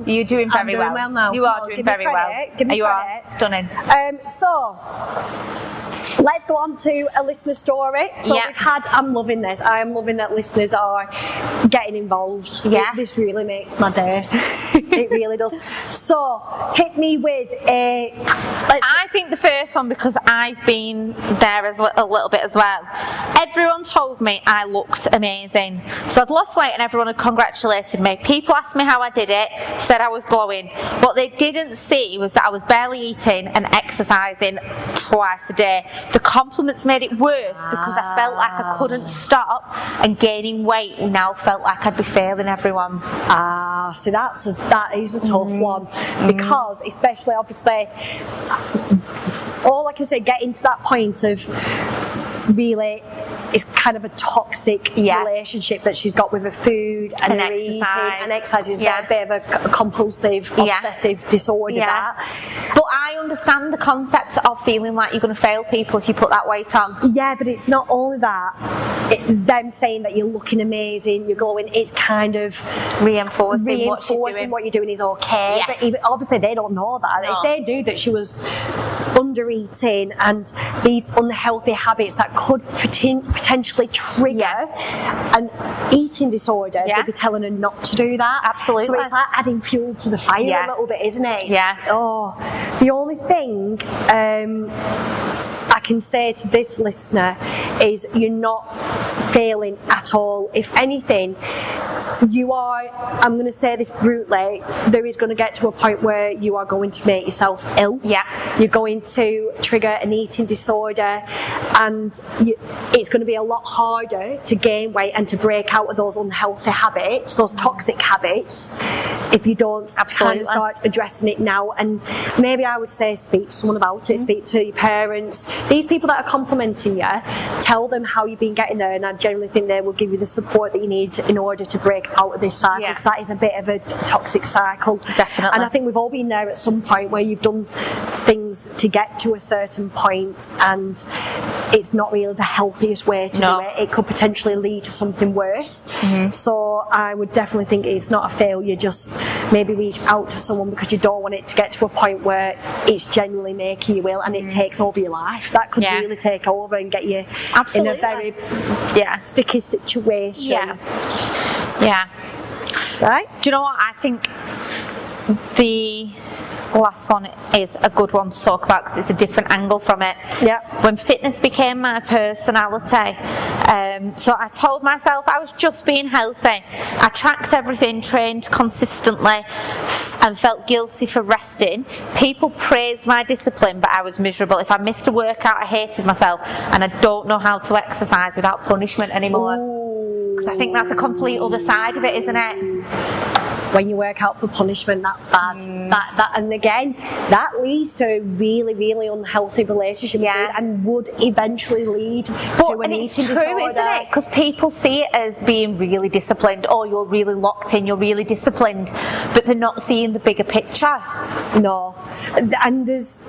you're doing very well. Well now. You are doing very well. You are stunning. So let's go on to a listener story. So we've had, I'm loving this. I am loving that listeners are getting involved. Yeah. This really makes my day. It really does. So hit me with I think the first one, because I've been there as a little bit as well. Everyone told me I looked amazing. So I'd lost weight and everyone had congratulated me. People asked me how I did it, said I was glowing. What they didn't see was that I was barely eating and exercising twice a day. The compliments made it worse because I felt like I couldn't stop, and gaining weight now felt like I'd be failing everyone. So that is a tough one, because especially obviously, all I can say, getting to that point of really, it's kind of a toxic relationship that she's got with her food and her eating and exercise. Is a bit of a compulsive, obsessive disorder. But I understand the concept of feeling like you're going to fail people if you put that weight on. Yeah, but it's not only that. It's them saying that you're looking amazing, you're glowing. It's kind of reinforcing what she's doing. What you're doing is okay. But obviously they don't know that. No. If they knew that she was under-eating and these unhealthy habits that could potentially trigger an eating disorder, they'd be telling her not to do that. Absolutely. So it's like adding fuel to the fire a little bit, isn't it? The only thing I can say to this listener is you're not failing at all. If anything, you are, I'm going to say this brutally, there is going to get to a point where you are going to make yourself ill. You're going to trigger an eating disorder, and it's going to be a lot harder to gain weight and to break out of those unhealthy habits, those toxic habits, if you don't kind of start addressing it now. And maybe I would say speak to someone about it, speak to your parents. These people that are complimenting you, tell them how you've been getting there, and I generally think they will give you the support that you need in order to break out of this cycle, because that is a bit of a toxic cycle. Definitely. And I think we've all been there at some point where you've done things to get to a certain point and it's not really the healthiest way to do it. It could potentially lead to something worse. So I would definitely think it's not a failure, just maybe reach out to someone, because you don't want it to get to a point where it's genuinely making you ill and it takes over your life. That could really take over and get you in a very sticky situation. Right? Do you know what? I think the last one is a good one to talk about because it's a different angle from it. When fitness became my personality, so I told myself I was just being healthy. I tracked everything, trained consistently, and felt guilty for resting. People praised my discipline, but I was miserable. If I missed a workout, I hated myself, and I don't know how to exercise without punishment anymore. Because I think that's a complete other side of it, isn't it? When you work out for punishment, that's bad. And again, that leads to a really, really unhealthy relationship and would eventually lead to an eating disorder. It's true, isn't it? Because people see it as being really disciplined. Oh, you're really locked in, you're really disciplined, but they're not seeing the bigger picture. No, and there's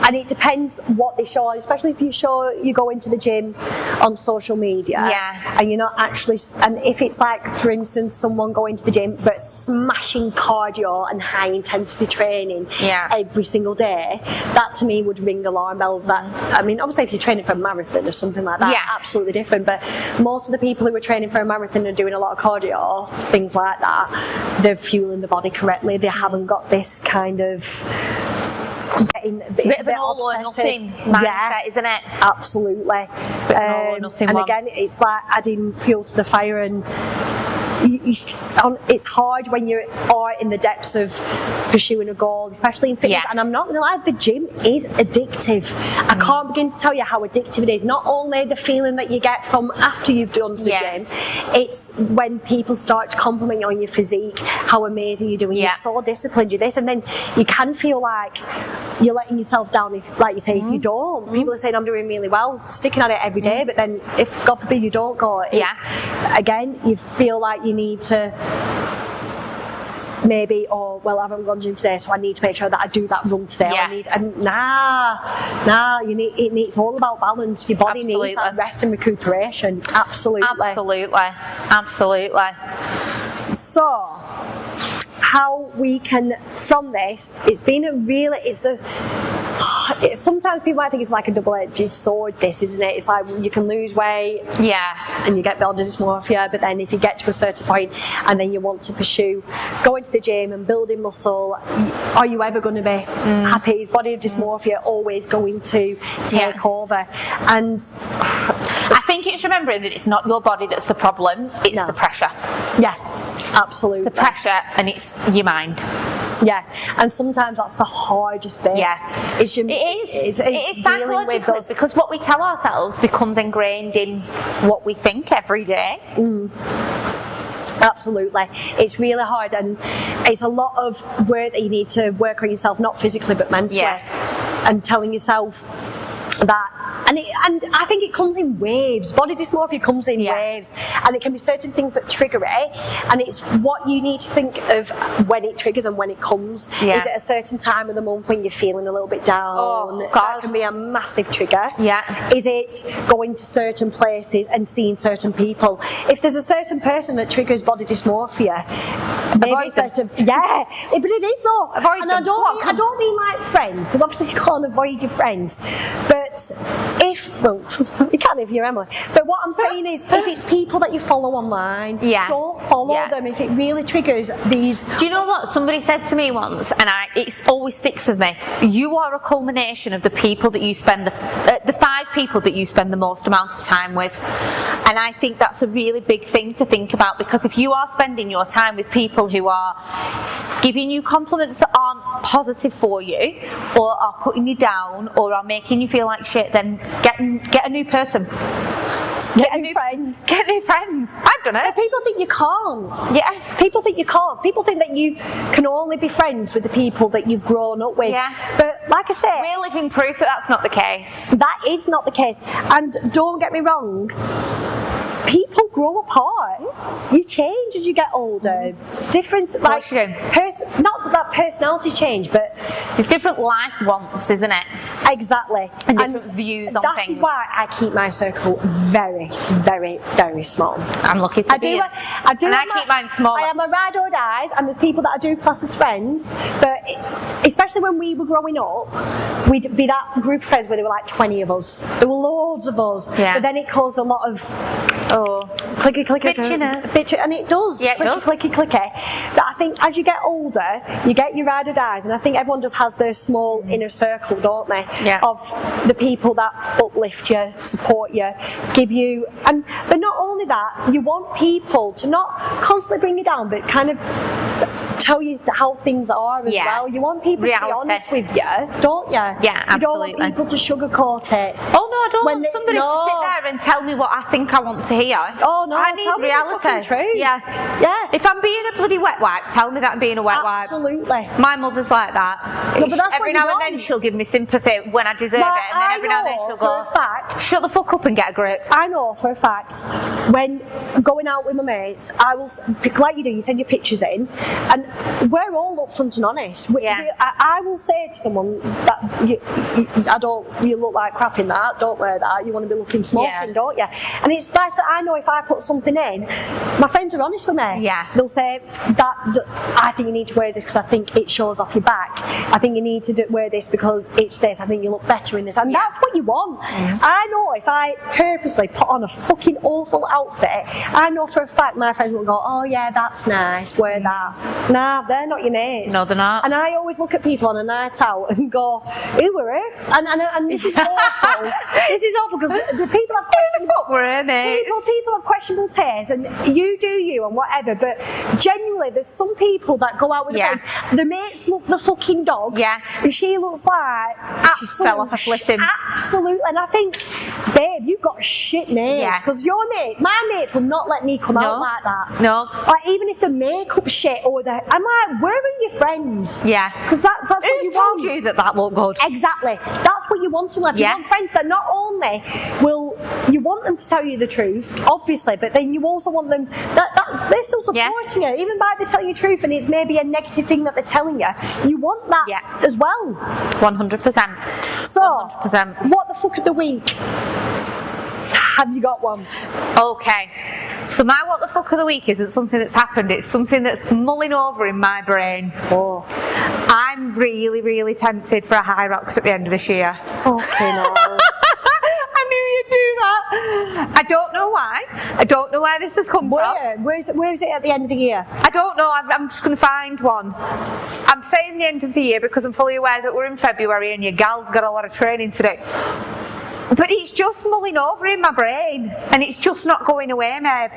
And it depends what they show, especially if you go into the gym on social media, and you're not actually, and if it's like, for instance, someone going to the gym but smashing cardio and high intensity training every single day, that to me would ring alarm bells. That, I mean, obviously if you're training for a marathon or something like that, absolutely different, but most of the people who are training for a marathon and doing a lot of cardio, things like that, they're fueling the body correctly. They haven't got this kind of it's a bit of an all or nothing mindset, isn't it? Absolutely. It's a bit of an all or nothing and one. Again, it's like adding fuel to the fire, and it's hard when you are in the depths of pursuing a goal, especially in fitness. And I'm not going to lie, the gym is addictive. I can't begin to tell you how addictive it is. Not only the feeling that you get from after you've done the gym, it's when people start to compliment you on your physique, how amazing you're doing, you're so disciplined, you're this, and then you can feel like you're letting yourself down if, like you say, if you don't. People are saying I'm doing really well, sticking at it every day, but then if God forbid you don't go, again, you feel like you need to maybe, I haven't gone to the gym today, so I need to make sure that I do that run today. It's all about balance. Your body needs that rest and recuperation. Absolutely. So, how we can, from this, sometimes people might think it's like a double-edged sword, this, isn't it? It's like you can lose weight and you get body dysmorphia, but then if you get to a certain point and then you want to pursue going to the gym and building muscle, are you ever going to be happy? Is body dysmorphia always going to take over? And I think it's remembering that it's not your body that's the problem, it's the pressure. Absolutely. It's the pressure and it's your mind. And sometimes that's the hardest bit. It is psychologically, because what we tell ourselves becomes ingrained in what we think every day. Absolutely. It's really hard, and it's a lot of work that you need to work on yourself, not physically but mentally, and telling yourself that. And I think it comes in waves. Body dysmorphia comes in waves, and it can be certain things that trigger it, and it's what you need to think of when it triggers and when it comes. Is it a certain time of the month when you're feeling a little bit down? That can be a massive trigger. Is it going to certain places and seeing certain people? If there's a certain person that triggers body dysmorphia, maybe but it is though. Avoid them. I don't mean like friends, because obviously you can't avoid your friends, but you can if you're Emily. But what I'm saying is, if it's people that you follow online, don't follow them if it really triggers these. Do you know what somebody said to me once, and it always sticks with me? You are a culmination of the people that you spend the 5 people that you spend the most amount of time with, and I think that's a really big thing to think about, because if you are spending your time with people who are giving you compliments that aren't positive for you, or are putting you down, or are making you feel like shit, then get a new person. Get new friends. I've done it. But people think you can't. People think you can't. People think that you can only be friends with the people that you've grown up with. But like I said, we're living proof that that's not the case. That is not the case. And don't get me wrong, people grow apart. You change as you get older. Different, not that personality change, but it's different life wants, isn't it? Exactly. And different views on things. That is why I keep my circle very, very, very small. I'm lucky to be. I keep mine small. I am a ride or dies, and there's people that I do class as friends, but especially when we were growing up, we'd be that group of friends where there were like 20 of us. There were loads of us. But then it caused a lot of clicky, and it does. It does. Clicky. But I think as you get older, you get your ride or dies, and I think everyone just has their small inner circle, don't they? Of the people that uplift you, support you, give you, but not only that, you want people to not constantly bring you down, but kind of tell you how things are as well. You want people to be honest with you, don't you? Absolutely. You don't want people to sugarcoat it. Oh no, I don't want somebody to sit there and tell me what I think I want to hear. Oh no, I need reality. Truth. If I'm being a bloody wet wipe, tell me that I'm being a wet wipe. Absolutely. My mother's like that. No, but that's every now and then she'll give me sympathy when I deserve it, and then every now and then she'll go, shut the fuck up and get a grip. I know for a fact, when going out with my mates, I will, like you do, you send your pictures in, and we're all upfront and honest. Yeah. I will say to someone that you look like crap in that, don't wear that, you want to be looking smoking, don't you? And it's nice that I know if I put something in, my friends are honest with me. Yeah. They'll say, I think you need to wear this because I think it shows off your back. I think you need to wear this because it's this. I think you look better in this. And that's what you want. I know if I purposely put on a fucking awful outfit, I know for a fact my friends will go, oh yeah, that's nice, wear that. Nah, they're not your mates. No, they're not. And I always look at people on a night out and go, who were it? And this is awful. This is awful because the people have people have questionable taste, and you do you and whatever, but genuinely there's some people that go out with their friends, the mates look the fucking dogs, and she looks like she fell off a flitting. Absolutely. And I think, babe, you've got shit mates, because my mates will not let me come out like that. No. Like, even if the makeup shit or I'm like, where are your friends? Yeah. Because that's what you want. Who told you that looked good? Exactly. That's what you want in life. You want friends that not only you want them to tell you the truth, obviously, but then you also want them that they're still supporting you, even by they tell you the truth and it's maybe a negative thing that they're telling you. You want that as well. 100%. So, 100%. What the fuck of the week? Have you got one? Okay. So my what the fuck of the week isn't something that's happened, it's something that's mulling over in my brain. Oh. I'm really, really tempted for a High Rocks at the end of this year. Fucking hell. I knew you'd do that. I don't know why. I don't know where this has come from. Where is it at the end of the year? I don't know. I'm just going to find one. I'm saying the end of the year because I'm fully aware that we're in February and your gal's got a lot of training to do. But it's just mulling over in my brain and it's just not going away, Mab.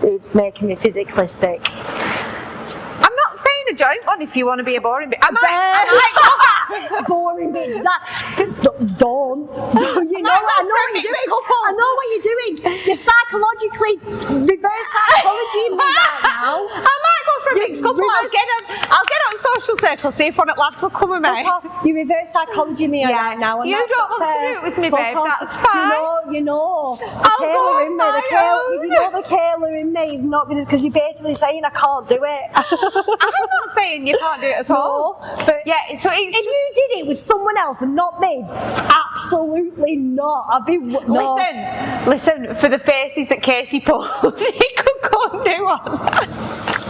It's making me physically sick. I'm not saying a joint one if you want to be a boring bitch. I might boring bitch. That's Dawn. You know, I know what you're doing. I know what you're doing. You're psychologically reverse psychology me right now. I might go for a mixed couple. I'll get on social circles, see if one at lads will come with me. You reverse psychology me right now. And you don't want to do it with me, babe. That's fine. You know. The Kayla in me. The Kayla in me is not because you're basically saying I can't do it. I'm not saying you can't do it at all. But so if you did it with someone else and not me, absolutely not. I'd be Listen. For the faces that Casey pulled, you could go and do one.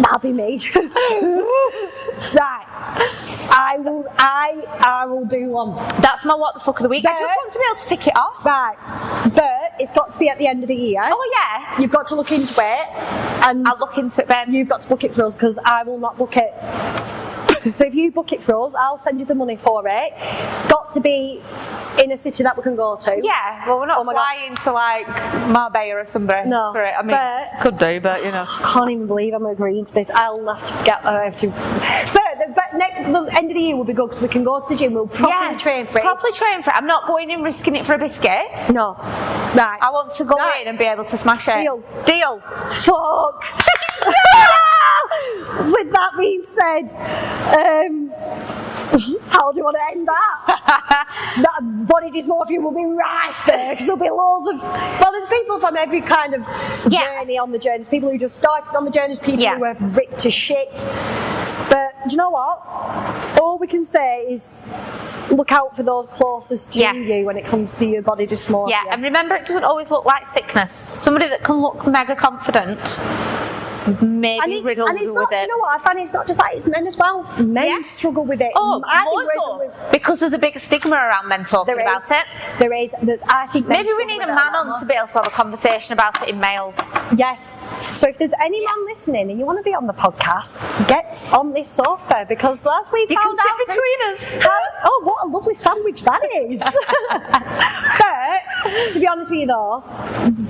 That'll be me. Right. I will do one. That's my what the fuck of the week. I just want to be able to tick it off. Right. But it's got to be at the end of the year. Oh yeah. You've got to look into it. And I'll look into it, Ben. You've got to book it for us because I will not book it. So if you book it for us, I'll send you the money for it. It's got to be in a city that we can go to. Yeah, well, we're not flying to like Marbella or somewhere for it. I mean, could do, but you know. I can't even believe I'm agreeing to this. I'll have to forget. But the end of the year will be good because we can go to the gym. We'll properly train for it. Properly train for it. I'm not going in risking it for a biscuit. No. Right. I want to go in and be able to smash it. Deal. Fuck. With that being said, how do you want to end that? That body dysmorphia will be rife there because there'll be loads of. Well, there's people from every kind of journey on the journey. There's people who just started on the journey. There's people who are ripped to shit. But do you know what? All we can say is look out for those closest to you when it comes to your body dysmorphia. Yeah, and remember, it doesn't always look like sickness. Somebody that can look mega confident. Maybe riddled with it. You know what I find? It's not just like it's men as well. Men struggle with it. Because there's a big stigma around men talking about it. There is. I think maybe we need a man on to be able to have a conversation about it in males. Yes. So if there's any man listening and you want to be on the podcast, get on this sofa because as we found out, you can sit between us. Oh, what a lovely sandwich that is! But to be honest with you, though,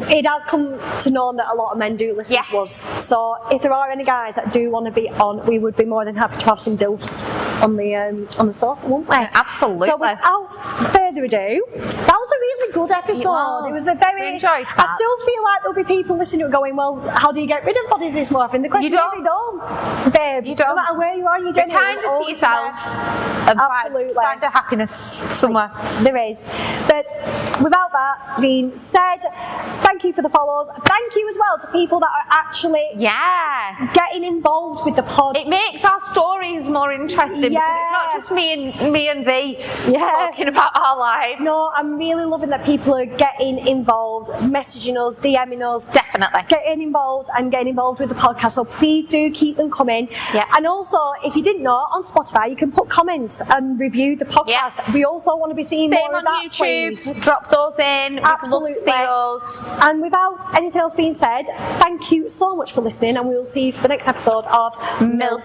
it has come to know that a lot of men do listen to us. So if there are any guys that do want to be on, we would be more than happy to have some dilfs on the sofa, wouldn't we? Absolutely. So without further ado, that was a really good episode. It was a very. We enjoyed that. I still feel like there'll be people listening to it going, well, how do you get rid of body dysmorphia? And the question is, you don't, babe. You don't. No matter where you are, you don't. Be kinder to yourself and find a happiness somewhere. There is. But without that being said, thank you for the follows. Thank you as well to people that are actually getting involved with the pod. It makes our stories more interesting because it's not just me and thee talking about our lives. No, I'm really loving that people are getting involved, messaging us, DMing us. Definitely. Getting involved with the podcast. So please do keep them coming. Yeah. And also, if you didn't know, on Spotify you can put comments and review the podcast. Yeah. We also want to be seeing more of that. Same on YouTube. Please. Drop those in. Absolutely. We'd love to see us. And without anything else being said, thank you so much for listening, and we will see you for the next episode of Unfiltered.